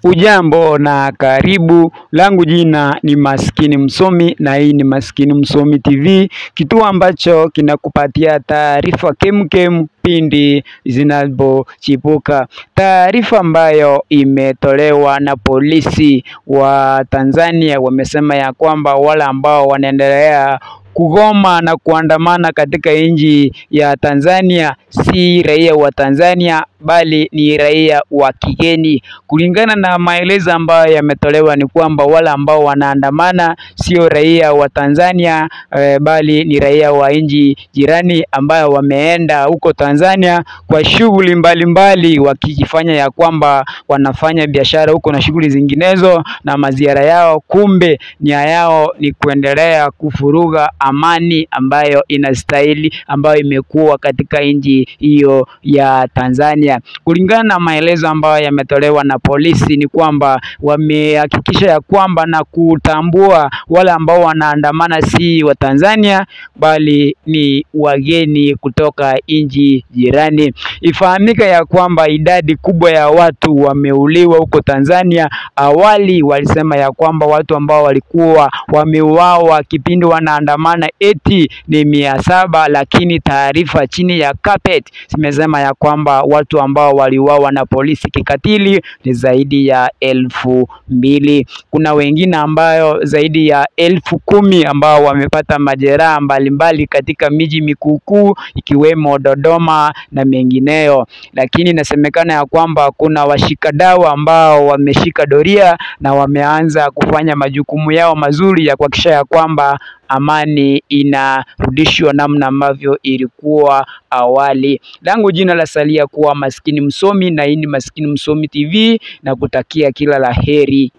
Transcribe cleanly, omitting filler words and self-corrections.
Ujambo na karibu, langu jina ni Maskini Msomi na hii ni Maskini Msomi TV, kituo ambacho kinakupatia taarifa kemkem pindi zinapochipuka. Taarifa ambayo imetolewa na polisi wa Tanzania wamesema ya kwamba wale ambao wanaendelea kugoma na kuandamana katika nchi ya Tanzania si raia wa Tanzania bali ni raia wa kigeni. Kulingana na maelezo ambayo yametolewa ni kwamba wale ambao wanaandamana sio raia wa Tanzania bali ni raia wa nchi jirani ambao wameenda huko Tanzania kwa shughuli mbalimbali, wakijifanya ya kwamba wanafanya biashara huko na shughuli zinginezo na maziara yao, kumbe nia yao ni kuendelea kufuruga amani ambayo inastahili, ambayo imekuwa katika nchi hiyo ya Tanzania. Kulingana na maelezo ambayo yametolewa na polisi ni kwamba wamehakikisha ya kwamba na kutambua wale ambao wanaandamana si wa Tanzania bali ni wageni kutoka nchi jirani. Ifahamika ya kwamba idadi kubwa ya watu wameuliwa huko Tanzania. Awali walisema ya kwamba watu ambao walikuwa wameuawa kipindi wanaandamana eti ni 700, lakini taarifa chini ya carpet zimesema ya kwamba watu ambao waliuawa na polisi kikatili ni zaidi ya 2000. Kuna wengine ambayo zaidi ya 10,000 ambao wamepata majeraha mbalimbali katika miji mikuu ikiwemo Dodoma na mengineyo, lakini inasemekana ya kwamba kuna washikadau ambao wameshika doria na wameanza kufanya majukumu yao mazuri ya kuhakikisha ya kwamba amani inarudishwa namna ambavyo ilikuwa awali. Langu jina la salia kuwa Maskini Msomi na hii ni Maskini Msomi TV, na kutakia kila la heri.